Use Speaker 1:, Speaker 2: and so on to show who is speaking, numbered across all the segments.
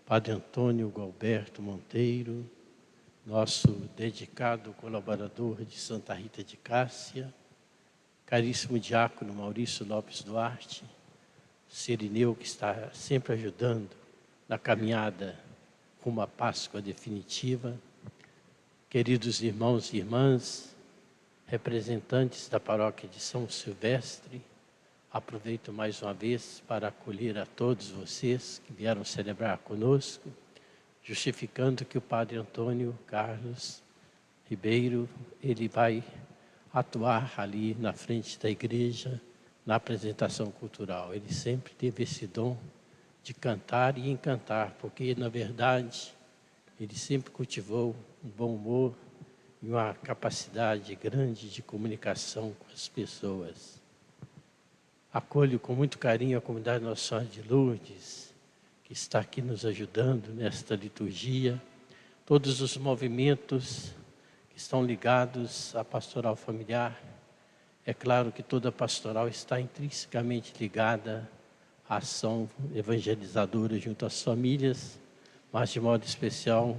Speaker 1: Padre Antônio Gualberto Monteiro, nosso dedicado colaborador de Santa Rita de Cássia, caríssimo diácono Maurício Lopes Duarte, Sirineu, que está sempre ajudando na caminhada rumo à Páscoa definitiva, queridos irmãos e irmãs, representantes da paróquia de São Silvestre, aproveito mais uma vez para acolher a todos vocês que vieram celebrar conosco, justificando que o Padre Antônio Carlos Ribeiro, ele vai atuar ali na frente da igreja, na apresentação cultural. Ele sempre teve esse dom de cantar e encantar, porque, na verdade, ele sempre cultivou um bom humor e uma capacidade grande de comunicação com as pessoas. Acolho com muito carinho a comunidade Nossa Senhora de Lourdes, que está aqui nos ajudando nesta liturgia, todos os movimentos que estão ligados à pastoral familiar. É claro que toda pastoral está intrinsecamente ligada à ação evangelizadora junto às famílias, mas de modo especial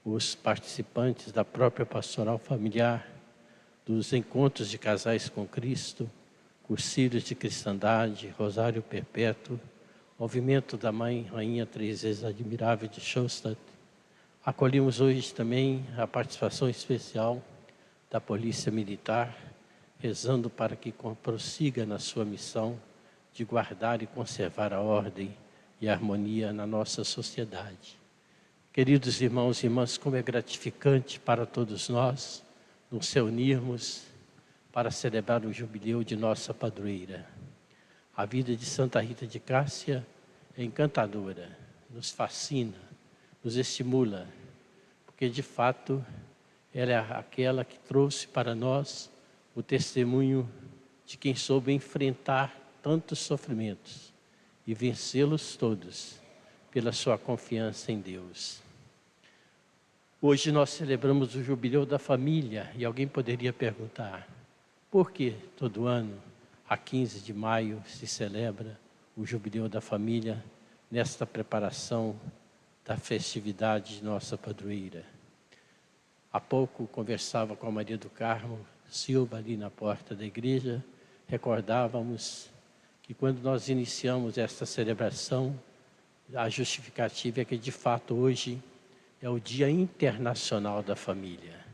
Speaker 1: os participantes da própria pastoral familiar, dos encontros de casais com Cristo, cursilhos de cristandade, Rosário Perpétuo, movimento da Mãe Rainha Três Vezes Admirável de Schoenstatt. Acolhemos hoje também a participação especial da Polícia Militar, rezando para que prossiga na sua missão de guardar e conservar a ordem e a harmonia na nossa sociedade. Queridos irmãos e irmãs, como é gratificante para todos nós nos reunirmos para celebrar o jubileu de nossa padroeira. A vida de Santa Rita de Cássia é encantadora, nos fascina, nos estimula, porque de fato ela é aquela que trouxe para nós o testemunho de quem soube enfrentar tantos sofrimentos e vencê-los todos pela sua confiança em Deus. Hoje nós celebramos o jubileu da família e alguém poderia perguntar: por que todo ano, a 15 de maio, se celebra o jubileu da família nesta preparação da festividade de nossa padroeira? Há pouco conversava com a Maria do Carmo Silva ali na porta da igreja, recordávamos que quando nós iniciamos esta celebração, a justificativa é que de fato hoje é o Dia Internacional da Família.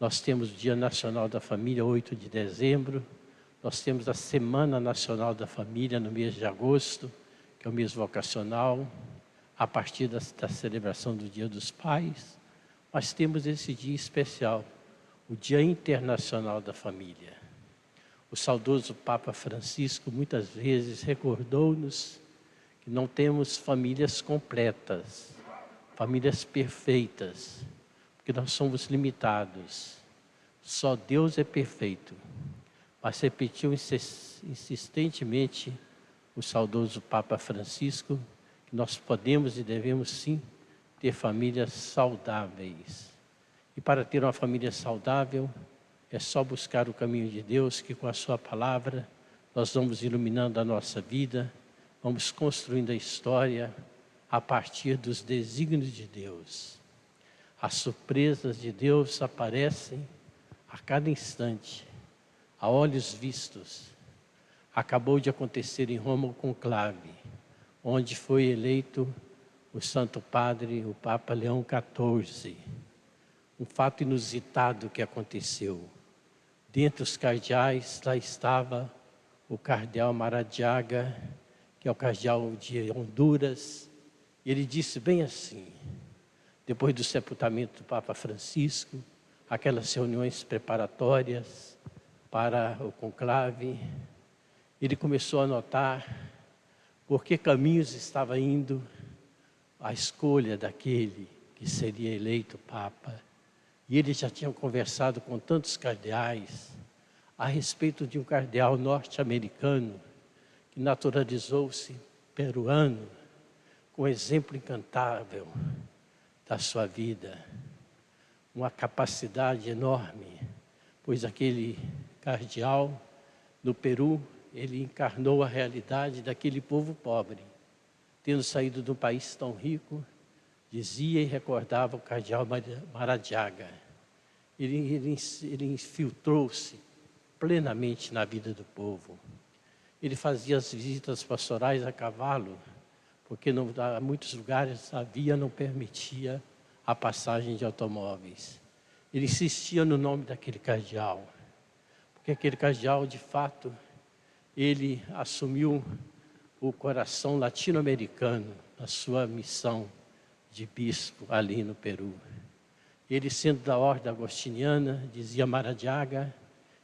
Speaker 1: Nós temos o Dia Nacional da Família, 8 de dezembro, nós temos a Semana Nacional da Família no mês de agosto, que é o mês vocacional, a partir da celebração do Dia dos Pais, mas temos esse dia especial, o Dia Internacional da Família. O saudoso Papa Francisco muitas vezes recordou-nos que não temos famílias completas, famílias perfeitas, porque nós somos limitados. Só Deus é perfeito. Mas repetiu insistentemente o saudoso Papa Francisco que nós podemos e devemos sim ter famílias saudáveis. E para ter uma família saudável, é só buscar o caminho de Deus, que com a sua palavra nós vamos iluminando a nossa vida, vamos construindo a história a partir dos desígnios de Deus. As surpresas de Deus aparecem a cada instante, a olhos vistos. Acabou de acontecer em Roma o conclave, onde foi eleito o Santo Padre, o Papa Leão XIV. Um fato inusitado que aconteceu. Dentre os cardeais, lá estava o cardeal Maradiaga, que é o cardeal de Honduras. E ele disse bem assim, depois do sepultamento do Papa Francisco, aquelas reuniões preparatórias para o conclave, ele começou a notar por que caminhos estava indo a escolha daquele que seria eleito Papa. E ele já tinha conversado com tantos cardeais a respeito de um cardeal norte-americano que naturalizou-se peruano, com um exemplo encantável da sua vida, uma capacidade enorme, pois aquele cardeal no Peru, ele encarnou a realidade daquele povo pobre, tendo saído de um país tão rico, dizia e recordava o cardeal Maradiaga. Ele infiltrou-se plenamente na vida do povo. Ele fazia as visitas pastorais a cavalo, porque em muitos lugares a via não permitia a passagem de automóveis. Ele insistia no nome daquele cardeal, porque aquele cardeal, de fato, ele assumiu o coração latino-americano na sua missão de bispo ali no Peru. Ele, sendo da ordem agostiniana, dizia Maradiaga,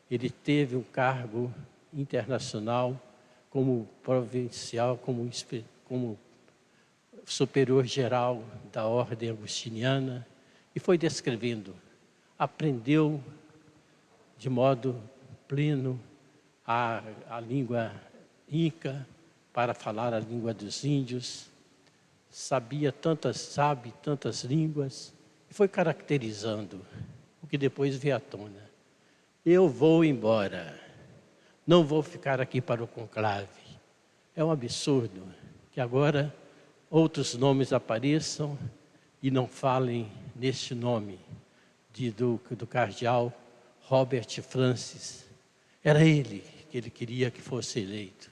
Speaker 1: ele teve um cargo internacional como provincial, como superior geral da ordem agostiniana, e foi descrevendo. Aprendeu de modo pleno a língua inca para falar a língua dos índios, sabe tantas línguas, e foi caracterizando o que depois veio à tona. Eu vou embora, não vou ficar aqui para o conclave. É um absurdo que agora outros nomes apareçam e não falem neste nome do cardeal Robert Francis. Era ele que ele queria que fosse eleito.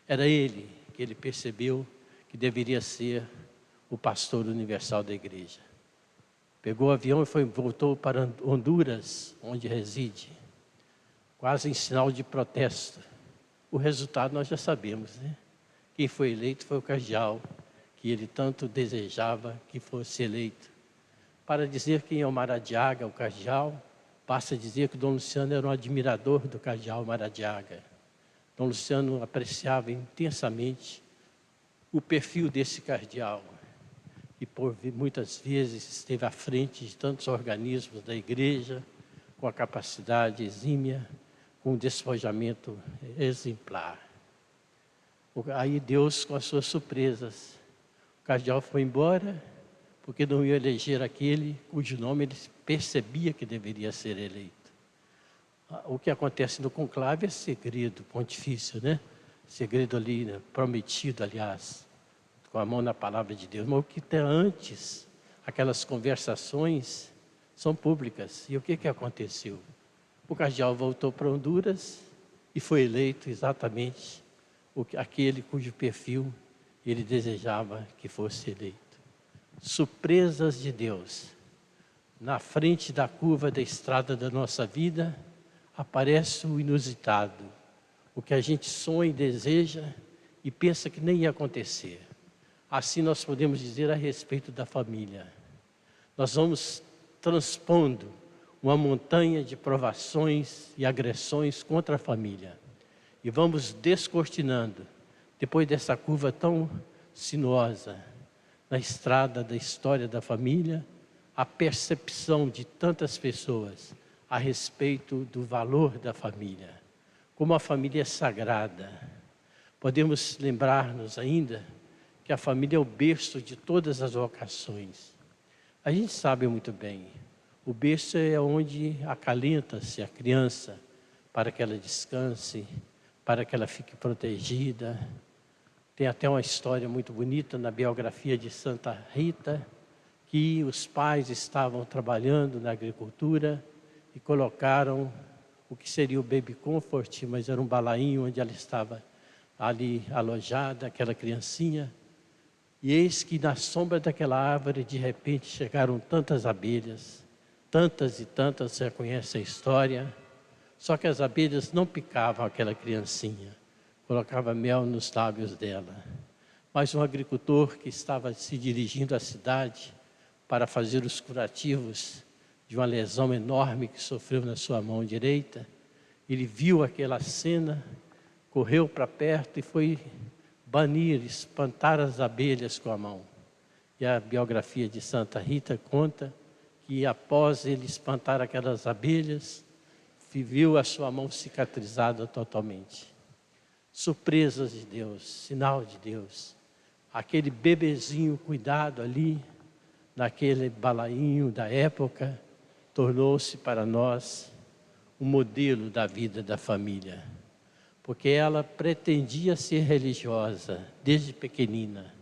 Speaker 1: Era ele que ele percebeu que deveria ser o pastor universal da igreja. Pegou o avião e voltou para Honduras, onde reside, quase em sinal de protesto. O resultado nós já sabemos, né? Quem foi eleito foi o cardeal, que ele tanto desejava que fosse eleito. Para dizer quem é o Maradiaga, o cardeal, basta dizer que Dom Luciano era um admirador do cardeal Maradiaga. Dom Luciano apreciava intensamente o perfil desse cardeal, e por muitas vezes esteve à frente de tantos organismos da igreja, com a capacidade exímia, com um despojamento exemplar. Aí Deus, com as suas surpresas, o cardeal foi embora, porque não ia eleger aquele cujo nome ele percebia que deveria ser eleito. O que acontece no conclave é segredo pontifício, né? Segredo ali, né? Prometido, aliás, com a mão na palavra de Deus. Mas o que tem antes, aquelas conversações são públicas. E o que aconteceu? O cardeal voltou para Honduras e foi eleito exatamente aquele cujo perfil ele desejava que fosse eleito. Surpresas de Deus. Na frente da curva da estrada da nossa vida, aparece o inusitado. O que a gente sonha e deseja e pensa que nem ia acontecer. Assim nós podemos dizer a respeito da família. Nós vamos transpondo uma montanha de provações e agressões contra a família. E vamos descortinando, depois dessa curva tão sinuosa, na estrada da história da família, a percepção de tantas pessoas a respeito do valor da família. Como a família é sagrada. Podemos lembrar-nos ainda que a família é o berço de todas as vocações. A gente sabe muito bem, o berço é onde acalenta-se a criança para que ela descanse, para que ela fique protegida. Tem até uma história muito bonita na biografia de Santa Rita, que os pais estavam trabalhando na agricultura e colocaram o que seria o baby comfort, mas era um balainho onde ela estava ali alojada, aquela criancinha. E eis que na sombra daquela árvore, de repente, chegaram tantas abelhas, tantas e tantas, você conhece a história. Só que as abelhas não picavam aquela criancinha, colocava mel nos lábios dela. Mas um agricultor que estava se dirigindo à cidade para fazer os curativos de uma lesão enorme que sofreu na sua mão direita, ele viu aquela cena, correu para perto e foi banir, espantar as abelhas com a mão. E a biografia de Santa Rita conta que após ele espantar aquelas abelhas, viu a sua mão cicatrizada totalmente. Surpresas de Deus, sinal de Deus. Aquele bebezinho cuidado ali, naquele balainho da época, tornou-se para nós um modelo da vida da família. Porque ela pretendia ser religiosa desde pequenina,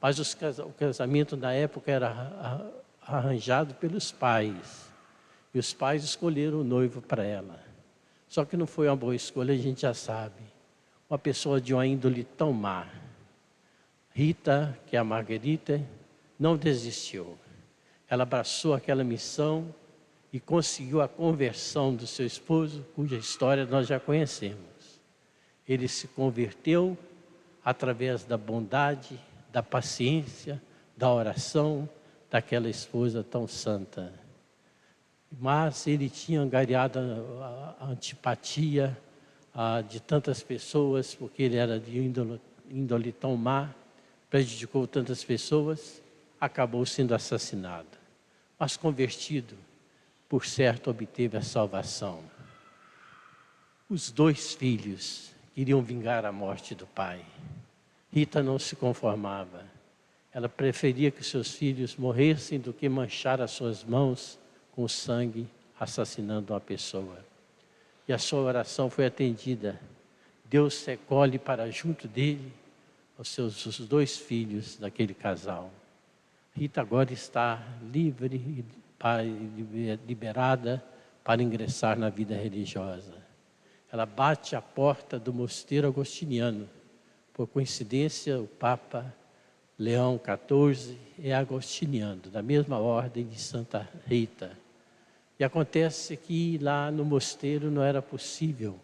Speaker 1: Mas o casamento na época era arranjado pelos pais. E os pais escolheram o noivo para ela. Só que não foi uma boa escolha, a gente já sabe. Uma pessoa de uma índole tão má. Rita, que é a Margarita, não desistiu. Ela abraçou aquela missão e conseguiu a conversão do seu esposo, cuja história nós já conhecemos. Ele se converteu através da bondade, da paciência, da oração daquela esposa tão santa. Mas ele tinha angariado a antipatia de tantas pessoas, porque ele era de índole tão má, prejudicou tantas pessoas, acabou sendo assassinado. Mas convertido, por certo, obteve a salvação. Os 2 filhos queriam vingar a morte do pai. Rita não se conformava. Ela preferia que seus filhos morressem do que manchar as suas mãos com sangue, assassinando uma pessoa. E a sua oração foi atendida. Deus recolhe para junto dele os 2 filhos daquele casal. Rita agora está livre, liberada para ingressar na vida religiosa. Ela bate à porta do mosteiro agostiniano. Por coincidência, o Papa Leão XIV é agostiniano, da mesma ordem de Santa Rita. E acontece que lá no mosteiro não era possível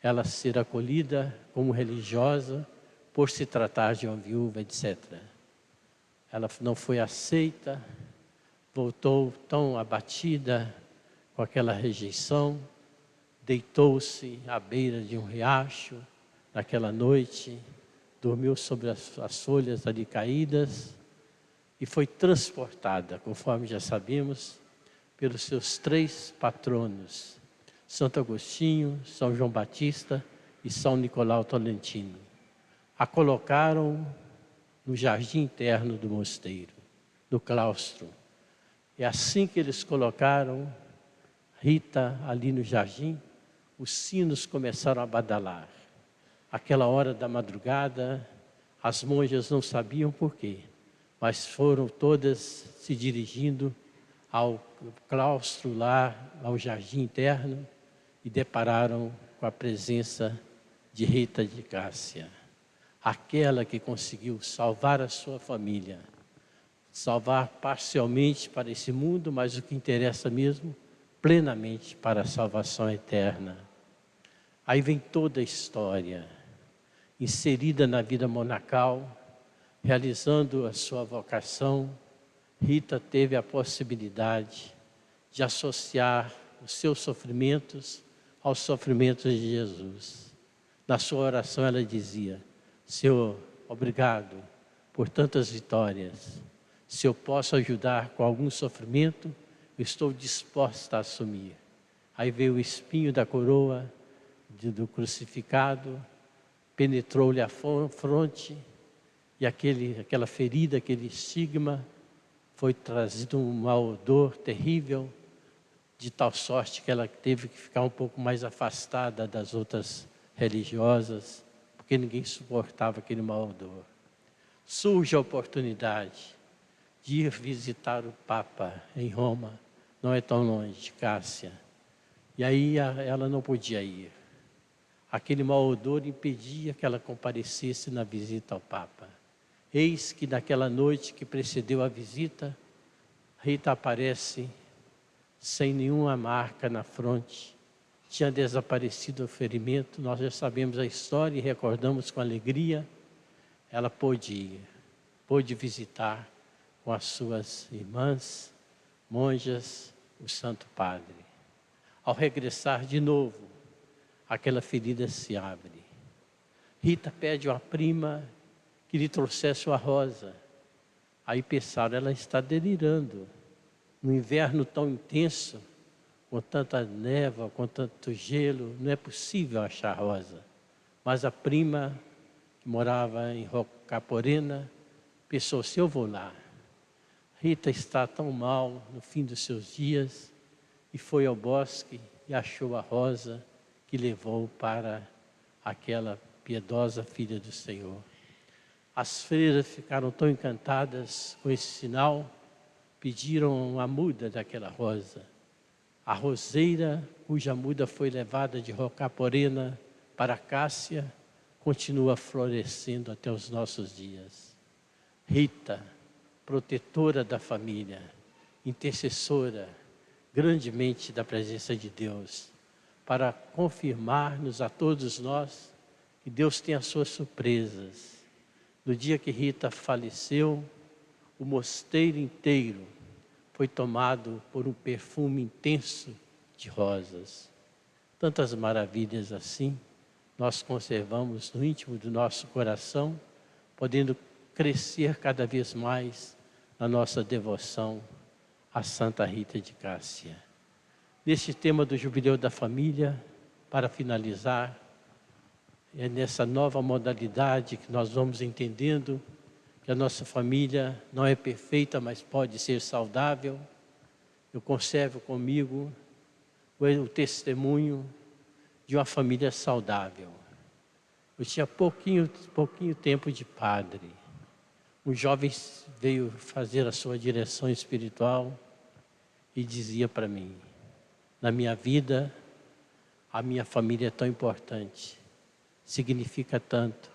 Speaker 1: ela ser acolhida como religiosa por se tratar de uma viúva, etc. Ela não foi aceita, voltou tão abatida com aquela rejeição, deitou-se à beira de um riacho naquela noite, dormiu sobre as folhas ali caídas e foi transportada, conforme já sabemos, pelos seus 3 patronos, Santo Agostinho, São João Batista e São Nicolau Tolentino. A colocaram no jardim interno do mosteiro, no claustro. E assim que eles colocaram Rita ali no jardim, os sinos começaram a badalar. Aquela hora da madrugada, as monjas não sabiam por quê, mas foram todas se dirigindo ao claustro lá, ao jardim interno, e depararam com a presença de Rita de Cássia, aquela que conseguiu salvar a sua família, salvar parcialmente para esse mundo, mas o que interessa mesmo, plenamente para a salvação eterna. Aí vem toda a história, inserida na vida monacal, realizando a sua vocação. Rita teve a possibilidade de associar os seus sofrimentos aos sofrimentos de Jesus. Na sua oração ela dizia: Senhor, obrigado por tantas vitórias. Se eu posso ajudar com algum sofrimento, eu estou disposta a assumir. Aí veio o espinho da coroa do crucificado, penetrou-lhe a fronte, e aquela ferida, aquele estigma, foi trazido um mau odor terrível, de tal sorte que ela teve que ficar um pouco mais afastada das outras religiosas, porque ninguém suportava aquele mau odor. Surge a oportunidade de ir visitar o Papa em Roma, não é tão longe de Cássia. E aí ela não podia ir. Aquele mau odor impedia que ela comparecesse na visita ao Papa. Eis que naquela noite que precedeu a visita, Rita aparece sem nenhuma marca na fronte. Tinha desaparecido o ferimento, nós já sabemos a história e recordamos com alegria. Ela pôde ir, pôde visitar com as suas irmãs, monjas, o Santo Padre. Ao regressar de novo, aquela ferida se abre. Rita pede à prima que lhe trouxesse uma rosa. Aí pensaram, ela está delirando. No inverno tão intenso, com tanta névoa, com tanto gelo, não é possível achar rosa. Mas a prima, que morava em Rocaporena, pensou, se eu vou lá. Rita está tão mal no fim dos seus dias, e foi ao bosque e achou a rosa que levou para aquela piedosa filha do Senhor. As freiras ficaram tão encantadas com esse sinal, pediram a muda daquela rosa. A roseira, cuja muda foi levada de Rocaporena para Cássia, continua florescendo até os nossos dias. Rita, protetora da família, intercessora grandemente da presença de Deus, para confirmar-nos a todos nós que Deus tem as suas surpresas. No dia que Rita faleceu, o mosteiro inteiro foi tomado por um perfume intenso de rosas. Tantas maravilhas assim, nós conservamos no íntimo do nosso coração, podendo crescer cada vez mais na nossa devoção a Santa Rita de Cássia. Neste tema do Jubileu da Família, para finalizar, é nessa nova modalidade que nós vamos entendendo que a nossa família não é perfeita, mas pode ser saudável. Eu conservo comigo o testemunho de uma família saudável. Eu tinha pouquinho tempo de padre. Um jovem veio fazer a sua direção espiritual e dizia para mim: na minha vida, a minha família é tão importante, significa tanto.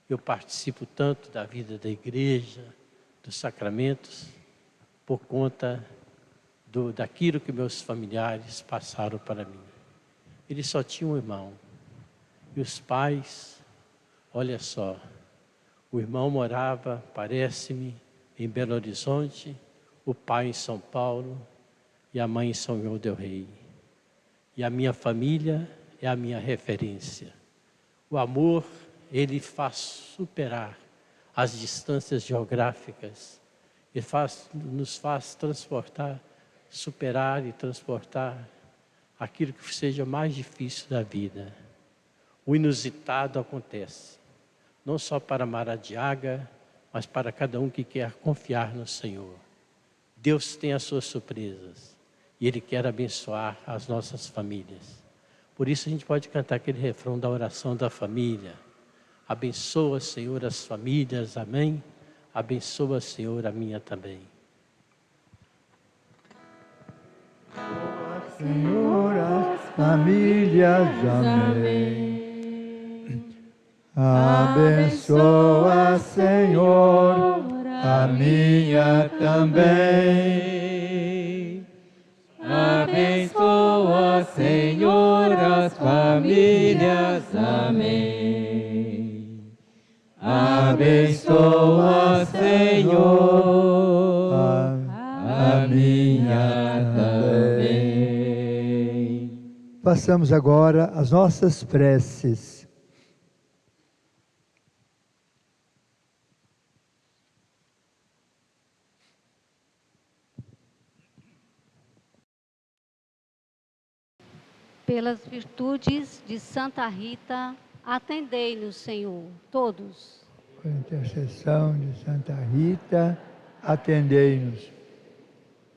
Speaker 1: Eu participo tanto da vida da igreja, dos sacramentos, por conta daquilo que meus familiares passaram para mim. Ele só tinha um irmão. E os pais, olha só, o irmão morava, parece-me, em Belo Horizonte, o pai em São Paulo e a mãe em São João del Rei. E a minha família é a minha referência. O amor, ele faz superar as distâncias geográficas. Ele nos faz superar e transportar aquilo que seja mais difícil da vida. O inusitado acontece, não só para Maradiaga, mas para cada um que quer confiar no Senhor. Deus tem as suas surpresas e Ele quer abençoar as nossas famílias. Por isso a gente pode cantar aquele refrão da oração da família. Abençoa, Senhor, as famílias, amém? Abençoa, Senhor, a minha também.
Speaker 2: Senhor, as famílias, amém. Abençoa, Senhor, a minha também.
Speaker 3: Abençoa, Senhor, as famílias, amém. Abençoa, Senhor, a minha também.
Speaker 2: Façamos agora as nossas preces.
Speaker 4: Pelas virtudes de Santa Rita, atendei-nos, Senhor, todos.
Speaker 2: Com a intercessão de Santa Rita, atendei-nos.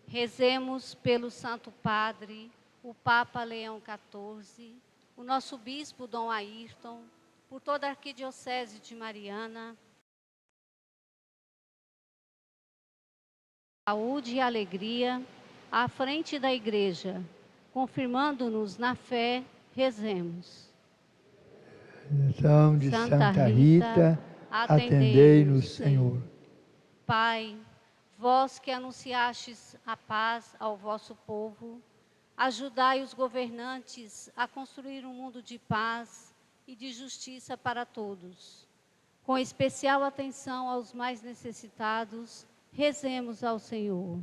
Speaker 4: Rezemos pelo Santo Padre, o Papa Leão XIV, o nosso Bispo Dom Ayrton, por toda a Arquidiocese de Mariana. Saúde e alegria à frente da Igreja, confirmando-nos na fé, rezemos.
Speaker 2: Intercessão de Santa Rita, atendei-nos, Senhor.
Speaker 4: Pai, vós que anunciastes a paz ao vosso povo, ajudai os governantes a construir um mundo de paz e de justiça para todos. Com especial atenção aos mais necessitados, rezemos ao Senhor.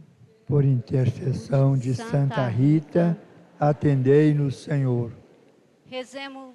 Speaker 2: Por intercessão de Santa Rita, atendei-nos, Senhor.
Speaker 4: Rezemos